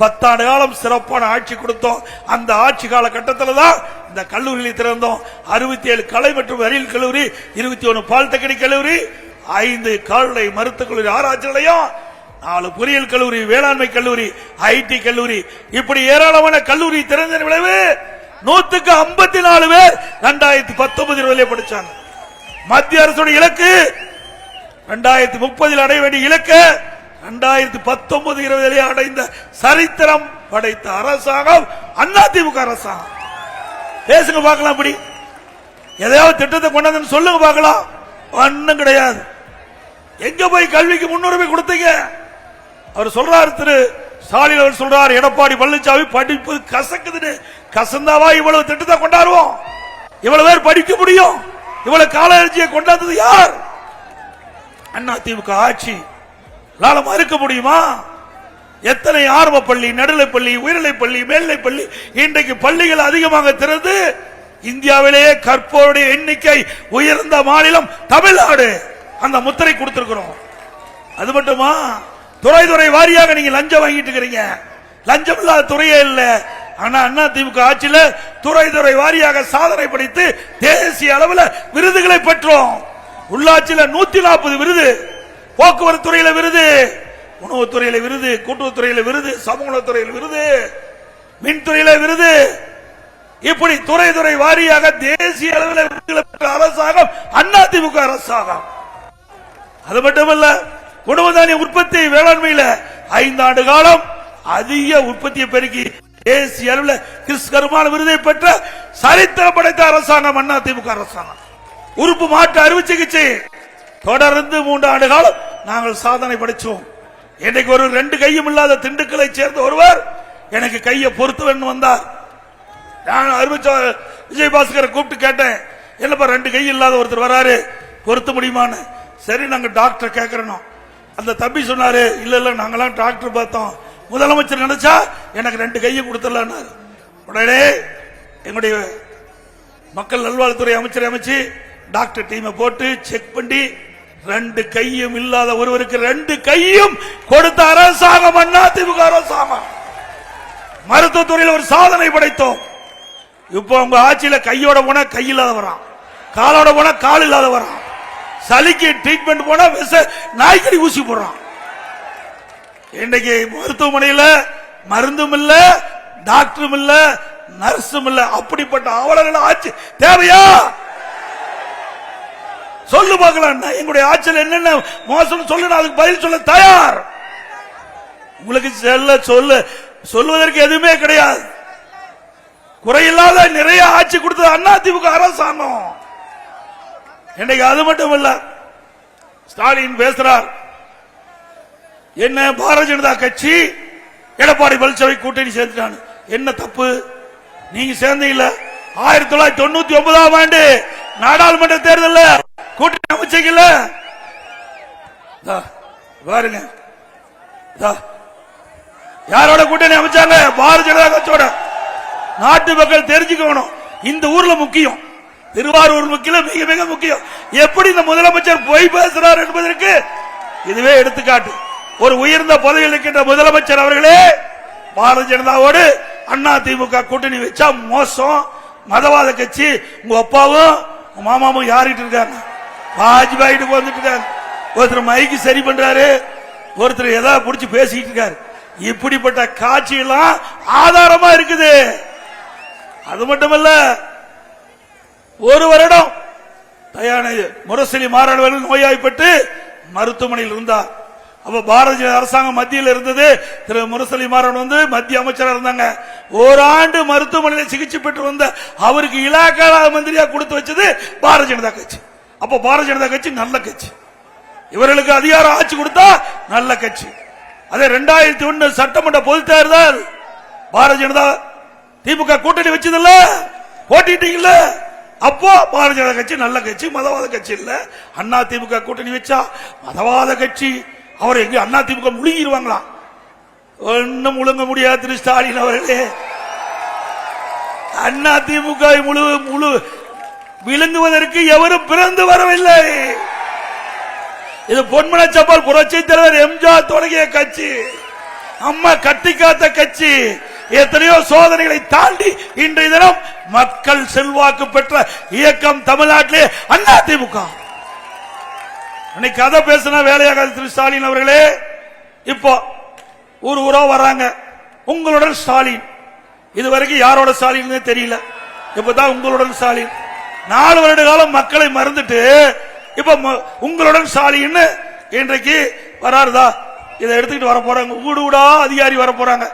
10 ஆண்டு காலம் சிறப்பான ஆட்சி கொடுத்தோம். அந்த ஆட்சி கால கட்டத்தில் தான் இந்த கல்லூரிகளை திறந்தோம். 67 கலை மற்றும் அறிவியல் கல்லூரி, 21 பாலிடெக்னிக் கல்லூரி, 5 கால்நடை மருத்துவக் கல்லூரி ஆராய்ச்சி நிலையம், 4 பொறியியல் கல்லூரி, வேளாண்மை கல்லூரி, ஐடி கல்லூரி, இப்படி ஏராளமான கல்லூரி திறந்த விளைவு 154 பேர் 2019 படிச்சாங்க. மத்திய அரசுடைய இலக்கு 2030 அடைய வேண்டிய இலக்கு 2019-20 அடைந்த சரித்திரம் படைத்த அரசாங்கம் அதிமுக அரசாங்கம். பேசுங்க பார்க்கலாம். அப்படி எதையாவது திட்டத்தை கொண்டாந்து சொல்லுங்க பார்க்கலாம். ஒண்ணும் கிடையாது. எங்க போய் கல்விக்கு முன்னுரிமை கொடுத்தீங்க? அவர் சொல்றாரு, திரு ஸ்டாலின் அவர் சொல்றாரு, எடப்பாடி பழனிசாமி படிப்பு கசக்குதுன்னு. கசந்தாவா இவ்வளவு திட்டத்தை கொண்டாடுவோம்? இவ்வளவு பேர் படிக்க முடியும்? இவ்வளவு கால அழற்சியை கொண்டாந்தது யார்? அதிமுக ஆட்சி. மறுக்க முடியுமா? எத்தனை ஆரம்ப பள்ளி, நடுநிலைப்பள்ளி, உயர்நிலைப்பள்ளி, மேல்நிலைப்பள்ளி, இன்றைக்கு பள்ளிகள் அதிகமாக திறந்து இந்தியாவிலேயே கற்போருடைய எண்ணிக்கை உயர்ந்த மாநிலம் தமிழ்நாடு. அந்த முத்திரை கொடுத்திருக்கிறோம். அது மட்டுமா, துறை வாரியாக நீங்க லஞ்சம் வாங்கிட்டு இருக்கிறீங்க. லஞ்சம் இல்லாத துறையே இல்ல. ஆனா அதிமுக ஆட்சியில துறை வாரியாக சாதனை படைத்து தேசிய அளவில் விருதுகளை பெற்றோம். உள்ளாட்சியில 140 விருது, போக்குவரத்து துறையில விருது, உணவுத்துறையில விருது, கூட்டுறவுத்துறையில விருது, சமூகத்துறையில விருது, மின்துறையில விருது, இப்படி துறை வாரியாக தேசிய அளவில் விருதுகளை பெற்ற அரசாங்கம் அதிமுக அரசாங்கம். அது மட்டுமல்ல, உணவு தானிய உற்பத்தி வேளாண்மையில 5 ஆண்டு காலம் அதிக உற்பத்தியை பெருக்கி தேசிய அளவில் கிறிஸ்கரமான விருதை பெற்ற சரித்திரம் படைத்த அரசாங்கம் அதிமுக அரசாங்கம். உறுப்பு மாற்று அறுவை சிகிச்சை தொடர்ந்து 3 ஆண்டு காலம் நாங்கள் சாதனை படைச்சோம். இன்னைக்கு ஒரு 2 கையும் இல்லாத திண்டுக்கலை சேர்ந்த ஒருவர் எனக்கு கையை பொறுத்து வேண்டும் வந்தார். நான் விஜயபாஸ்கரை கூப்பிட்டு கேட்டேன், என்னப்பா 2 கை இல்லாத ஒருத்தர் வராரு, பொருத்த முடியுமான்னு. சரி, நாங்க டாக்டர் கேட்கறோம். அந்த தம்பி சொன்னாரு, இல்ல நாங்களாம் டாக்டர் பார்த்தோம், முதலமைச்சர் நினைச்சா எனக்கு 2 கையை கொடுத்துடலாம். உடனே எங்களுடைய மக்கள் நல்வாழ்வுத்துறை அமைச்சரை அமைச்சு டாக்டர் டீமை போட்டு செக் பண்ணி 2 கையும் இல்லாத ஒருவருக்கு 2 கையும் கொடுத்த அரசாங்கம் அதிமுக அரசாங்கம். மருத்துவத்துறையில் ஒரு சாதனை படைத்தோம். இப்போ உங்க ஆட்சியில கையோட போனா கை இல்லாத வரான், காலோட போனா கால் இல்லாத வரான், சளிக்கு ட்ரீட்மெண்ட் போனா நாய்க்கடி ஊசி போடுறான். இன்னைக்கு மருத்துவமனையில மருந்தும் இல்ல, டாக்டரும் இல்ல, நர்ஸும் இல்ல. அப்படிப்பட்ட அவலங்கள் ஆட்சி தேவையா? சொல்லு பார்க்கலாம். எங்களுடைய ஆட்சியில் என்னென்ன மோசம் சொல்லு, அதுக்கு பதில் சொல்ல தயார். உங்களுக்கு சொல்வதற்கு எதுவுமே கிடையாது. குறையில்லாத நிறைய ஆட்சி கொடுத்தது அதிமுக அரசாங்கம். இன்னைக்கு அது மட்டும் இல்ல, ஸ்டாலின் பேசுறார், என்ன பாரதிய ஜனதா கட்சி எடப்பாடி பழனிசாமி கூட்டணி சேர்த்துட்டான். என்ன தப்பு? நீங்க சேர்ந்தீங்கல்ல 1999ஆம் ஆண்டு நாடாளுமன்ற தேர்தலில் கூட்டணி அமைச்சீங்கல்ல, பாருங்க யாரோட கூட்டணி அமைச்சாங்க? பாரதிய ஜனதா கட்சியோட. நாட்டு மக்கள் தெரிஞ்சுக்கணும், இந்த ஊர்ல முக்கியம், திருவாரூர் முக்கியம், மிக மிக முக்கியம். எப்படி இந்த முதலமைச்சர் பொய் பேசுறார் என்பதற்கு இதுவே எடுத்துக்காட்டு. ஒரு உயர்ந்த பதவியில் இருக்கின்ற முதலமைச்சர் அவர்களே பாரதிய ஜனதாவோடு அதிமுக கூட்டணி வச்சா மோசம், மதவாத கட்சி. உங்க அப்பாவும் மாமாவும் யாருகிட்ட இருக்காங்க? வாஜ்பாயிட்டு வந்துட்டு இருக்காங்க. ஒருத்தர் மைக்கு சரி பண்றாரு, ஒருத்தர் ஏதாவது புடிச்சு பேசிட்டு இருக்காரு. இப்படிப்பட்ட காட்சி எல்லாம் ஆதாரமா இருக்குது. அது மட்டுமல்ல, ஒரு வருடம் தயாநிதி முரசொலி மாறன் நோயாய்ப்பட்டு மருத்துவமனையில் இருந்தார். அப்ப பாரதிய அரசாங்கம் மத்தியில் இருந்தது. திரு முரசொலி மாறன் மத்திய அமைச்சராக இருந்தாங்க. ஓராண்டு மருத்துவமனையில் சிகிச்சை பெற்று வந்த அவருக்கு இலாக்கா மந்திரியா கொடுத்து வச்சது பாரதிய ஜனதா கட்சி. அப்ப பாரதிய ஜனதா கட்சி நல்ல கட்சி. இவர்களுக்கு அதிகார ஆட்சி கொடுத்தா நல்ல கட்சி. அதே 2001 சட்டமன்ற பொது தேர்தல் பாரதிய ஜனதா திமுக கூட்டணி வச்சதில்ல, போட்டிட்டீங்கல்ல. அப்போ பாரதிய ஜனதா கட்சி நல்ல கட்சி, மதவாத கட்சி இல்ல. அதிமுக கூட்டணி வச்சா மதவாத கட்சி. அவர் எங்க அதிமுக முழுங்கிடுவாங்களாம். ஒன்னும் முழுங்க முடியாது. திரு ஸ்டாலின் அவர்களே, அதிமுக முழு விழுங்குவதற்கு எவரும் பிறந்து வரவில்லை. இது பொன்மனச்சப்பால் புரட்சி தலைவர் எம்ஜிஆர் தொடங்கிய கட்சி, அம்மா கட்டி காத்த கட்சி. எத்தனையோ சோதனைகளை தாண்டி இன்றைய தினம் மக்கள் செல்வாக்கு பெற்ற இயக்கம் தமிழ்நாட்டிலே அதிமுக. இன்னைக்கு கதை பேசினா வேலையாக. திரு ஸ்டாலின் அவர்களே, இப்போ ஊரா வராங்க, உங்களுடன் ஸ்டாலின் இதுவரைக்கும் யாரோட ஸ்டாலின் தெரியல. இப்பதான் உங்களுடன் ஸ்டாலின் 4 வருட காலம் மக்களை மறந்துட்டு இப்ப உங்களுடன் ஸ்டாலின் இன்றைக்கு வராருதா? இதை எடுத்துக்கிட்டு வர போறாங்க. ஊடுடா அதிகாரி வர போறாங்க.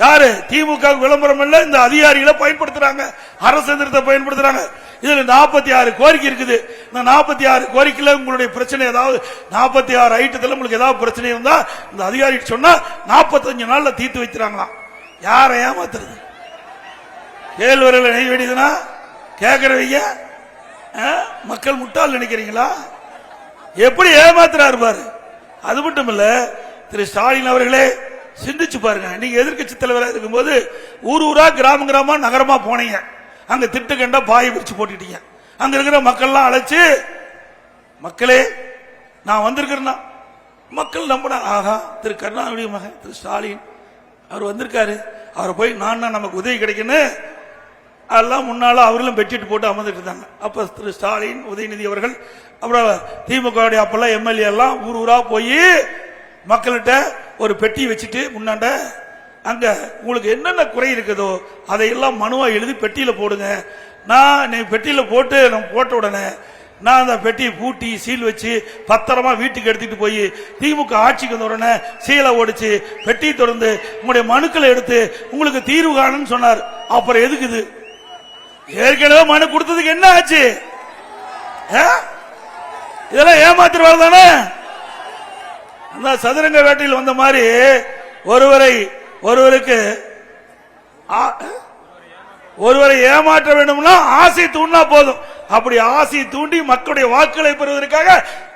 யாரு? திமுக விளம்பரம் இல்ல, இந்த அதிகாரிகளை பயன்படுத்துறாங்க, அரசு எந்திரத்தை பயன்படுத்துறாங்க. இதுல 46 கோரிக்கை இருக்குது. இந்த 46 கோரிக்கையில உங்களுடைய பிரச்சனை ஏதாவது 46 ஐட்டத்தில் உங்களுக்கு ஏதாவது பிரச்சனை இருந்தா இந்த அதிகாரி சொன்னா 45 நாள்ல தீர்த்து வைக்கிறாங்களாம். யாரை ஏமாத்துறது? கேள்வரையில் நெய் வேண்டியதுன்னா கேட்கறவங்க மக்கள் முட்டால் நினைக்கிறீங்களா? எப்படி ஏமாத்துறாரு பாரு. அது மட்டும் இல்ல, திரு ஸ்டாலின் அவர்களே சிந்திச்சு பாருங்க. நீங்க எதிர்க்கட்சி தலைவராக இருக்கும்போது ஊரா கிராம கிராமமா நகரமா போனீங்க. அங்க திட்டு கண்டா பாயை பிரிச்சு போட்டுட்டீங்க. அங்க இருக்கிற மக்கள்லாம் அழைச்சு, மக்களே நான் வந்திருக்கிறேன்னா மக்கள் நம்பினா, ஆகா திரு கருணாநிதி மகன் திரு ஸ்டாலின் அவர் வந்திருக்காரு, அவரை போய் நான் நமக்கு உதவி கிடைக்குன்னு அதெல்லாம் முன்னால அவர்களும் பெட்டிட்டு போட்டு அமர்ந்துட்டு இருந்தாங்க. அப்ப திரு ஸ்டாலின், உதயநிதி அவர்கள், அப்புறம் திமுக அப்பெல்லாம் எம்எல்ஏ எல்லாம் ஊரா போய் மக்கள்கிட்ட ஒரு பெட்டி வச்சுட்டு முன்னாண்ட அங்க உங்களுக்கு என்னென்ன குறை இருக்குதோ அதையெல்லாம் மனுவா எழுதி பெட்டியில போடுங்க. நான் பெட்டியில போட்டு நம்ம போட்ட உடனே நான் அந்த பெட்டியை பூட்டி சீல் வச்சு பத்திரமா வீட்டுக்கு எடுத்துட்டு போய் திமுக ஆட்சிக்கு வந்த உடனே சீலை ஓடிச்சு பெட்டி திறந்து உங்களுடைய மனுக்களை எடுத்து உங்களுக்கு தீர்வு காணும்னு சொன்னார். அப்புறம் எதுக்குது? ஏற்கனவே மனு கொடுத்ததுக்கு என்ன ஆச்சு? இதெல்லாம் ஏமாத்துறவாள் தானே. அந்த சதுரங்க வேட்டையில் வந்த மாதிரி ஒருவரை ஏமாற்ற வேண்டும்னா ஆசை தூண்டினா போதும். அப்படி ஆசை தூண்டி மக்களுடைய வாக்குகளை பெறுவதற்காக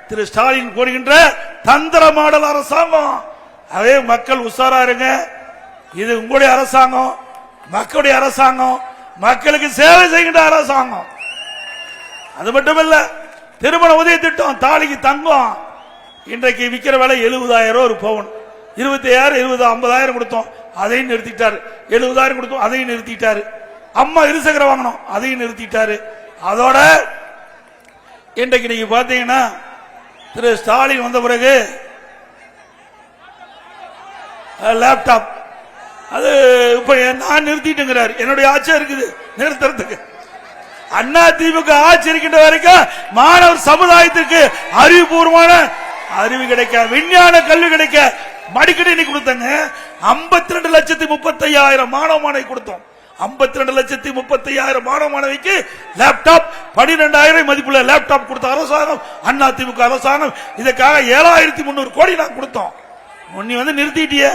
திரு ஸ்டாலின் போடுகின்ற தந்திர மாடல் அரசாங்கம். அதே மக்கள் உஷாரா இருங்க. இது உங்களுடைய அரசாங்கம், மக்களுடைய அரசாங்கம், மக்களுக்கு சேவை செய்கின்ற அரசாங்கம். அது மட்டுமல்ல, திருமண உதவி திட்டம், தாலிக்கு தங்கம் இன்றைக்கு விற்கிற விலை 70,000 ஒரு பவுன். 25,000 20 50,000 கொடுத்தோம், அதையும் நிறுத்திட்டாரு. 70,000 கொடுத்தோம், அதையும் நிறுத்திட்டாரு. அம்மா இருசக்கர வாங்கணும், அதையும் நிறுத்திட்டாரு. அதோட இன்றைக்கு நீங்க பாத்தீங்கன்னா திரு ஸ்டாலின் வந்த பிறகு லேப்டாப் அது இப்ப நான் நிறுத்திட்டுங்கிறார். என்னுடைய ஆட்சி இருக்குது நிறுத்துறதுக்கு. அண்ணா திமுக ஆட்சி இருக்கின்ற வரைக்கும் மாணவர் சமுதாயத்திற்கு அறிவுபூர்வமான அறிவு கிடைக்க, விஞ்ஞான கல்வி கிடைக்க மடிக்கணினி கொடுத்தாங்க. 52,35,000 மாணவ மாணவி கொடுத்தோம். 52,35,000 மாணவ மாணவிக்கு லேப்டாப் 12,000 மதிப்புள்ள லேப்டாப் கொடுத்த அரசாங்கம் அண்ணா திமுக அரசாங்கம். இதற்காக 7,300 கோடி நான் கொடுத்தோம். நீ நிறுத்திட்டிய.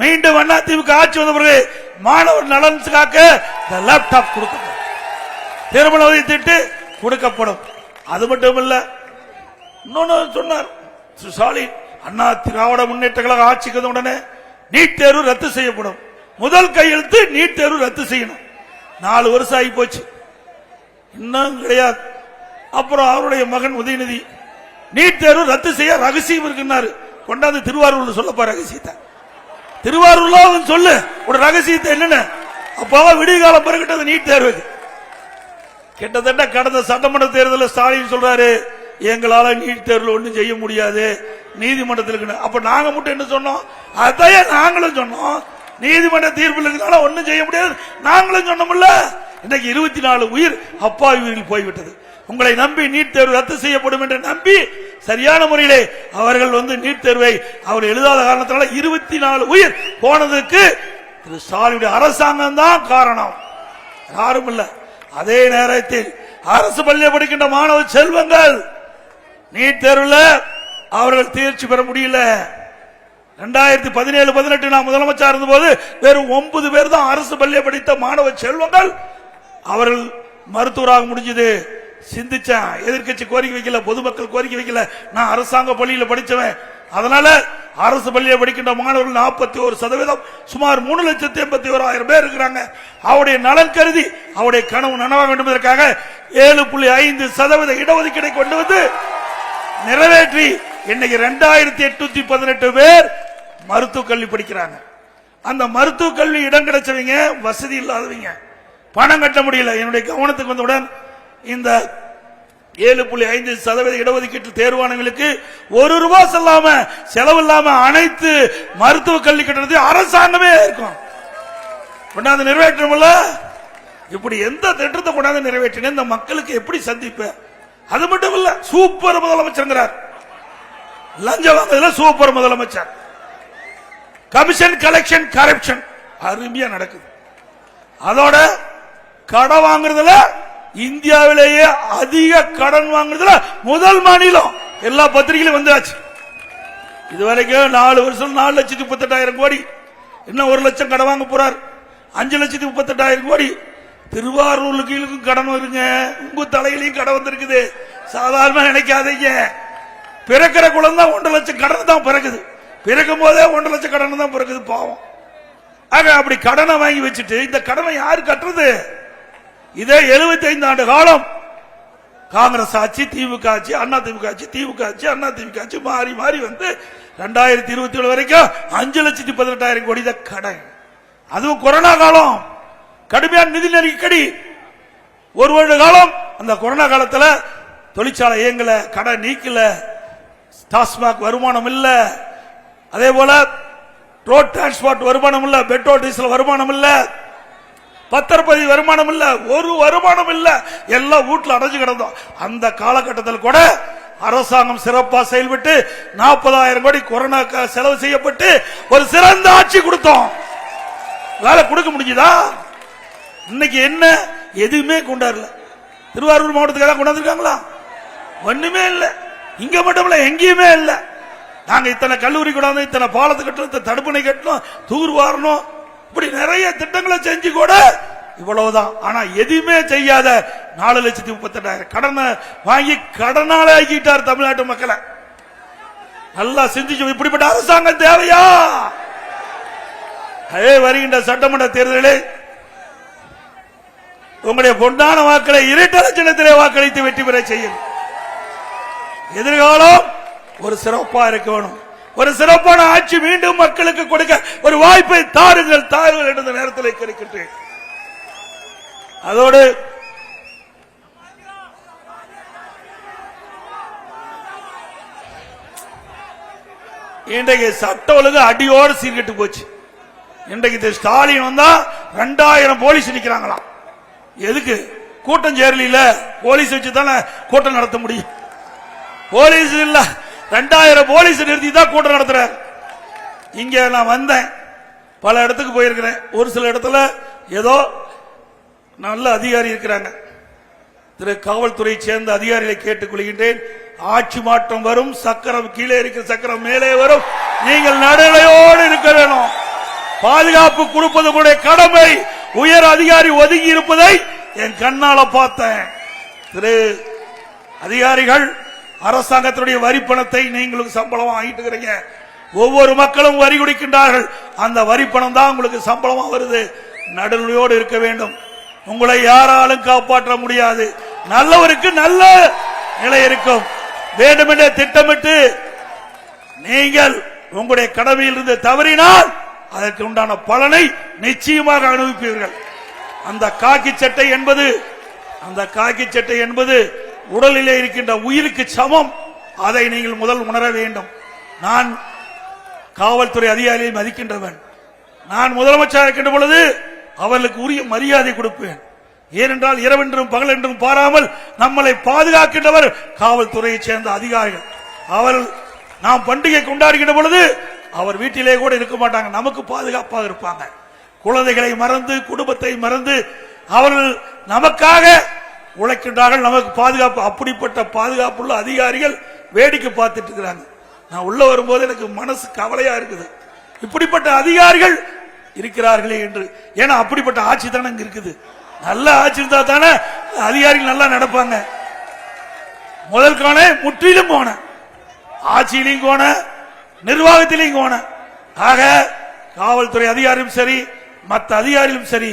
மீண்டும் அண்ணா திமுக ஆட்சி வந்த பிறகு மாணவர் நலனுக்காக லேப்டாப் கொடுக்கப்படும், திருமண உதவி திட்டு கொடுக்கப்படும். அது மட்டும் இல்ல, இன்னொன்னு சொன்னார் ஸ்டாலின், அண்ணா திராவிட முன்னேற்ற கழக ஆட்சிக்கு வந்த உடனே நீட் தேர்வு ரத்து செய்யப்படும். முதல் கையெழுத்து நீட் தேர்வு ரத்து செய்யணும். 4 வருஷம் ஆகி போச்சு, இன்னும் கிடையாது. அப்புறம் அவருடைய மகன் உதயநிதி நீட் தேர்வு ரத்து செய்ய ரகசியம் இருக்குன்னாரு. கொண்டாந்து திருவாரூர்ல சொல்லப்பா ரகசியத்தை. திருவாரூர்ல சொல்லு ஒரு ரகசியத்தை என்னன்னு. அப்போ விடிய காலம் பிறகு நீட் தேர்வு கிட்டத்தட்ட கடந்த சட்டமன்ற தேர்தலில் ஸ்டாலின் சொல்றாரு, எங்களால நீட் தேர்வில் ஒன்றும் செய்ய முடியாது, நீதிமன்றத்தில். அப்ப நாங்க மட்டும் என்ன சொன்னோம்? அதையே நாங்களும் சொன்னோம், நீதிமன்ற தீர்ப்பில் இருக்கிறதால ஒன்றும் செய்ய முடியாது நாங்களும் சொன்னோம்ல. இன்னைக்கு 24 உயிர் அப்பாவி உயிரில் போய்விட்டது. உங்களை நம்பி நீட் தேர்வு ரத்து செய்யப்படும் என்று நம்பி சரியான முறையிலே அவர்கள் நீட் தேர்வை அவர் எழுதாத காரணத்தினால 24 உயிர் போனதுக்கு திரு ஸ்டாலினுடைய அரசாங்கம் தான் காரணம், யாரும் இல்ல. அதே நேரத்தில் அரசு பள்ளியில் படிக்கின்ற மாணவ செல்வங்கள் நீட் தேர்வில் அவர்கள் தேர்ச்சி பெற முடியல. 2017-18 நான் முதலமைச்சர் இருந்த போது வெறும் 9 பேர் தான் அரசு பள்ளியை படித்த மாணவ செல்வங்கள் அவர்கள் மருத்துவராக முடிஞ்சது. சிந்திச்சேன், எதிர்கட்சி கோரிக்கை வைக்கல, பொதுமக்கள் கோரிக்கை வைக்கல, நான் அரசாங்க பள்ளியில் படிச்சவன். அதனால அரசு பள்ளியை படிக்கின்ற மாணவர்கள் 41%, சுமார் 3,81,000 பேர் இருக்கிறாங்க. அவருடைய நலன் கருதி அவருடைய கனவு நனவாக வேண்டும் என்பதற்காக 7.5% இடஒதுக்கீடை கொண்டு வந்து நிறைவேற்றி இன்னைக்கு 2,818 பேர் மருத்துவக் கல்வி படிக்கிறாங்க. அந்த மருத்துவக் கல்வி இடம் கிடைச்சவங்க வசதி இல்லாதவங்க, பணம் கட்ட முடியல. என்னுடைய கவனத்துக்கு வந்தவுடன் இந்த 7.5% இடஒதுக்கீட்டில் தேர்வானவர்களுக்கு ₹1 செலவு இல்லாம அனைத்து மருத்துவ கல்வி கட்டணத்தை அரசாங்கமே இருக்கும். கொண்டாந்து நிறைவேற்றணும்ல. இப்படி எந்த திட்டத்தை கொண்டாந்து நிறைவேற்றின இந்த மக்களுக்கு எப்படி சந்திப்ப? அது மட்டும் இல்ல, சூப்பர் முதலமைச்சர், லஞ்சம் வாங்குறதுல சூப்பர் முதலமைச்சர். கமிஷன் கலெக்ஷன் கரப்ஷன் அருமையா நடக்குது. அதோட கடன் வாங்குறதுல இந்தியாவிலேயே அதிக கடன் வாங்குறதுல முதல் மாநிலம். எல்லா பத்திரிகையிலும் வந்தாச்சு. இதுவரைக்கும் 4 வருஷம் 4,38,000 கோடி, இன்னும் 1 லட்சம் கடன் வாங்க போறார். 5,38,000 கோடி. திருவாரூருக்கு கடன் வருங்க, உங்க தலையிலையும் கடன் வந்திருக்குது. சாதாரண நினைக்காதீங்க. பிறக்கிற குழந்தை 1.5 லட்சம் கடன் தான் பிறகுது. பிறக்கும் போதே 1.5 லட்சம் கடன் தான் பிறகுது, பாவம். ஆக அப்படி கடனை வாங்கி வச்சுட்டு இந்த கடனை யாரு கட்டுறது? இதே 75 ஆண்டு காலம் காங்கிரஸ் ஆட்சி, திமுக ஆட்சி, அண்ணா திமுக ஆட்சி, திமுக ஆட்சி, அண்ணா திமுக ஆட்சி மாறி மாறி வந்து 2027 வரைக்கும் 5,18,000 கோடி தான் கடன். அதுவும் கொரோனா காலம், கடுமையான நிதி நெருக்கடி. 1 வருட காலம் அந்த கொரோனா காலத்துல தொழிற்சாலை இயங்கல, கடன் நீக்கல, டாஸ்மாக் வருமானம் இல்ல, அதே போல ரோட் டிரான்ஸ்போர்ட் வருமானம் இல்ல, பெட்ரோல் டீசல் வருமானம் இல்ல, பத்திரப்பதிவு வருமானம் இல்ல, ஒரு வருமானம் இல்ல, எல்லாம் வீட்டுல அடைஞ்சு கிடந்தோம். அந்த காலகட்டத்தில் கூட அரசாங்கம் சிறப்பா செயல்பட்டு 40,000 கோடி கொரோனா செலவு செய்யப்பட்டு ஒரு சிறந்த ஆட்சி கொடுத்தோம். வேலை கொடுக்க முடிஞ்சதா? இன்னைக்கு என்ன? எதுவுமே கொண்டாடல. திருவாரூர் மாவட்டத்துக்கு கொண்டாந்துருக்காங்களா? ஒண்ணுமே இல்ல. இங்க மட்டும் இல்ல, எங்கேயுமே இல்ல. நாங்க இத்தனை கல்லூரி கொண்டாந்து, இத்தனை பாலத்து கட்டணும், இத்தனை தடுப்பணை கட்டணும், தூர் வாரணும், இப்படி நிறைய திட்டங்களை செஞ்சு கூட இவ்வளவுதான். ஆனா எதுவுமே செய்யாத 4,38,000 கடனை வாங்கி கடனால ஆக்கிட்டார் தமிழ்நாட்டு மக்களை. நல்லா சிந்திச்சு, இப்படிப்பட்ட அரசாங்கம் தேவையா? வருகின்ற சட்டமன்ற தேர்தலில் உங்களுடைய பொன்னான வாக்களை இரட்டை லட்சணத்திலே வாக்களித்து வெற்றி பெற செய்யும். எதிர்காலம் ஒரு சிறப்பா இருக்க வேணும். ஒரு சிறப்பான ஆட்சி மீண்டும் மக்களுக்கு கொடுக்க ஒரு வாய்ப்பை தாருங்கள் தாருங்கள் என்ற நேரத்தில் கிடைக்கின்றேன். அதோடு இன்றைக்கு சட்ட ஒழுங்கு அடியோடு சீர்கெட்டு போச்சு. இன்றைக்கு ஸ்டாலின் வந்தா 2000 போலீஸ் நிக்கிறாங்களாம். எதுக்கு? கூட்டம் சேரல, போலீஸ் வச்சு தானே கூட்டம் நடத்த முடியும். போலீஸ் இல்ல, 2000 போலீஸ் நிறுத்தி தான் கூட்டம் நடத்துறாரு. இங்க நான் வந்தேன், பல இடத்துக்கு போயிருக்கிறேன். ஒரு சில இடத்துல ஏதோ நல்ல அதிகாரி இருக்கிறாங்க. திரு காவல்துறை சேர்ந்த அதிகாரிகளை கேட்டுக் கொள்கின்றேன். ஆட்சி மாற்றம் வரும், சக்கரம் கீழே இருக்கிற சக்கரம் மேலே வரும். நீங்கள் நடுநிலையோடு இருக்க வேணும். பாதுகாப்பு கொடுப்பது கூட கடமை. உயர் அதிகாரி ஒதுங்கி இருப்பதை என் கண்ணால பார்த்தேன். திரு அதிகாரிகள், அரசாங்கத்தினுடைய வரி பணத்தை நீங்களுக்கு சம்பளமா வாங்கிட்டு இருக்கிறீங்க. ஒவ்வொரு மக்களும் வரி கொடுக்கின்றார்கள். அந்த வரி பணம் தான் உங்களுக்கு சம்பளமா வருது. நடுநிலையோடு இருக்க வேண்டும். உங்களை யாராலும் காப்பாற்ற முடியாது. நல்லவருக்கு நல்ல நிலை இருக்கும். வேண்டுமென்றே திட்டமிட்டு நீங்கள் உங்களுடைய கடமையில் இருந்து தவறினால் அதற்கு உண்டான பலனை நிச்சயமாக அனுபவிப்பீர்கள். அந்த காக்கி சட்டை என்பது உடலிலே இருக்கின்ற உயிருக்கு சமம். அதை நீங்கள் முதல் உணர வேண்டும். நான் காவல்துறை அதிகாரியை மதிக்கின்றவன். நான் முதலமைச்சர் இருக்கின்ற பொழுது அவர்களுக்கு உரிய மரியாதை கொடுப்பேன். ஏனென்றால் இரவென்றும் பகலென்றும் பாராமல் நம்மளை பாதுகாக்கின்றவர் காவல்துறையை சேர்ந்த அதிகாரிகள். அவர்கள் நாம் பண்டிகை கொண்டாடுகின்ற பொழுது அவர் வீட்டிலே கூட இருக்க மாட்டாங்க, நமக்கு பாதுகாப்பாக இருப்பாங்க. குழந்தைகளை மறந்து, குடும்பத்தை மறந்து அவர்கள் நமக்காக உழைக்கின்றார்கள், நமக்கு பாதுகாப்பு. அப்படிப்பட்ட பாதுகாப்புள்ள அதிகாரிகள் வேடிக்கை பார்த்துட்டு இருக்கிறாங்க. நான் உள்ள வரும்போது எனக்கு மனசு கவலையா இருக்குது. இப்படிப்பட்ட அதிகாரிகள் இருக்கிறார்களே என்று. ஏன்னா அப்படிப்பட்ட ஆட்சி தானே இங்க இருக்குது. நல்ல ஆட்சி இருந்தா தானே அதிகாரிகள் நல்லா நடப்பாங்க. முதல் கோண முற்றிலும் கோண, ஆட்சியிலையும் கோண, நிர்வாகத்திலையும் கோண. ஆக காவல்துறை அதிகாரியும் சரி, மற்ற அதிகாரிகளும் சரி,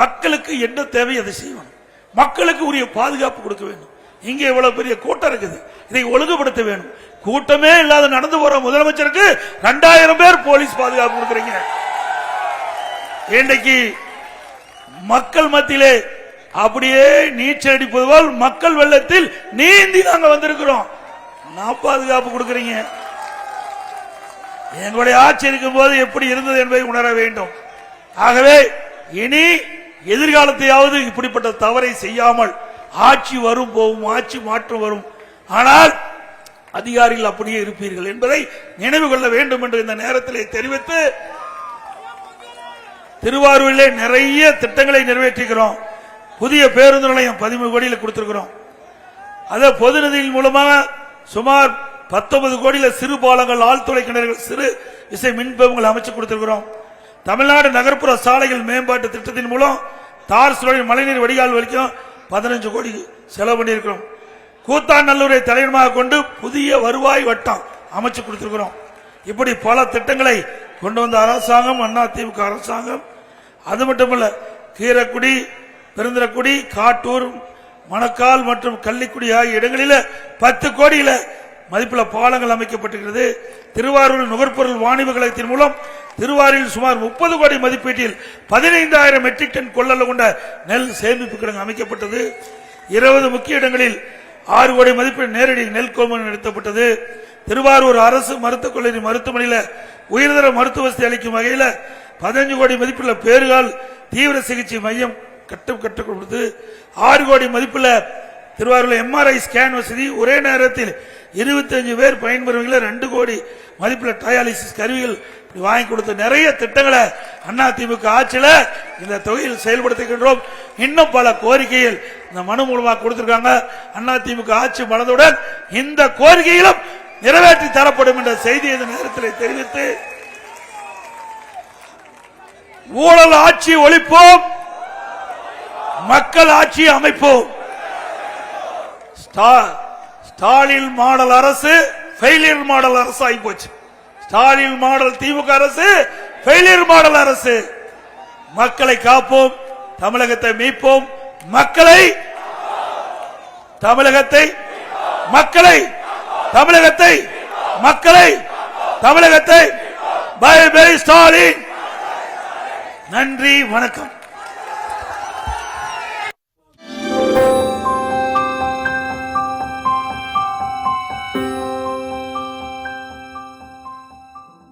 மக்களுக்கு என்ன தேவை அதை செய்யணும். மக்களுக்கு உரிய பாதுகாப்பு கொடுக்க வேண்டும். இங்க இவ்வளவு பெரிய கூட்டம் இருக்குது, இதை ஒழுங்குபடுத்த வேண்டும். கூட்டமே இல்லாத நடந்து போற முதலமைச்சருக்கு 2000 பேர் போலீஸ் பாதுகாப்பு கொடுக்குறீங்க. இன்றைக்கு மக்கள் மத்தியிலே அப்படியே நீச்சல் அடிப்பது போல் மக்கள் வெள்ளத்தில் நீந்தி நாங்க வந்திருக்கிறோம். நான் பாதுகாப்பு கொடுக்குறீங்க. எங்களுடைய ஆட்சி இருக்கும் போது எப்படி இருந்தது என்பதை உணர வேண்டும். ஆகவே இனி எதிர்காலத்தையாவது இப்படிப்பட்ட தவறை செய்யாமல் ஆட்சி வரும் போகும், ஆட்சி மாற்றம் வரும், ஆனால் அதிகாரிகள் அப்படியே இருப்பீர்கள் என்பதை நினைவு கொள்ள வேண்டும் என்று இந்த நேரத்திலே தெரிவித்து, திருவாரூரிலே நிறைய திட்டங்களை நிறைவேற்றிக்கிறோம். புதிய பேருந்து நிலையம் 13 கோடியில் கொடுத்திருக்கிறோம். அதை பொது நிதியின் மூலமாக சுமார் 19 கோடியில் சிறு பாலங்கள், ஆழ்துளை கிணறுகள், சிறு விசை மின்பங்கள் அமைச்சு கொடுத்திருக்கிறோம். தமிழ்நாடு நகர்ப்புற சாலைகள் மேம்பாட்டு திட்டத்தின் மூலம் தார் சுழல் மழைநீர் வடிகால் வரைக்கும் 15 கோடி செலவு பண்ணியிருக்கிறோம். கூத்தாநல்லூரை தலைமையாக கொண்டு புதிய வருவாய் வட்டம் அமைச்சு கொடுத்திருக்கிறோம். இப்படி பல திட்டங்களை கொண்டு வந்த அரசாங்கம் அதிமுக அரசாங்கம். அது மட்டுமல்ல, கீரக்குடி, பெருந்திரக்குடி, காட்டூர், மணக்கால் மற்றும் கள்ளிக்குடி ஆகிய இடங்களில் 10 கோடியில மதிப்பில் பாலங்கள் அமைக்கப்பட்டிருக்கிறது. திருவாரூர் நுகர்பொருள் வாணிப கழகத்தின் மூலம் திருவாரூரில் சுமார் 30 கோடி மதிப்பீட்டில் 15,000 மெட்ரிக் டன் கொள்ளளவு கொண்ட நெல் சேமிப்பு கிடங்கு அமைக்கப்பட்டது. 20 முக்கிய இடங்களில் 6 கோடி மதிப்பீடு நேரடி நெல் கொள்முதல் நடத்தப்பட்டது. திருவாரூர் அரசு மருத்துவக் கல்லூரி மருத்துவமனையில் உயர்தர மருத்துவ வசதி அளிக்கும் வகையில் 15 கோடி மதிப்புள்ள பேறுகால் தீவிர சிகிச்சை மையம் கட்டப்பட்டு 6 கோடி மதிப்புள்ள திருவாரூர் எம்ஆர்ஐ ஸ்கேன் வசதி, ஒரே நேரத்தில் 25 பேர் பயன்பெறும் வகையில் 2 கோடி மதிப்புள்ள டயாலிசிஸ் கருவிகள் வாங்கி கொடுத்த நிறைய திட்டங்களை அதிமுக ஆட்சியில் இந்த தொகையில் செயல்படுத்துகின்றோம். இன்னும் பல கோரிக்கைகள் இந்த மனு மூலமாக கொடுத்திருக்காங்க. அதிமுக ஆட்சி மனதுடன் இந்த கோரிக்கையிலும் நிறைவேற்றி தரப்படும் என்ற செய்தி இந்த நேரத்தில் தெரிவித்து, ஊழல் ஆட்சி ஒழிப்போம், மக்கள் ஆட்சி அமைப்போம். ஸ்டாலின் மாடல் அரசு ஃபெயிலியர் மாடல் அரசு ஆகி போச்சு. ஸ்டாலின் மாடல் திமுக அரசு ஃபெயிலியர் மாடல் அரசு. மக்களை காப்போம், தமிழகத்தை மீட்போம், மக்களை தமிழகத்தை மக்களை தமிழகத்தை மக்களை தமிழகத்தை பை பை ஸ்டாலின். நன்றி, வணக்கம்.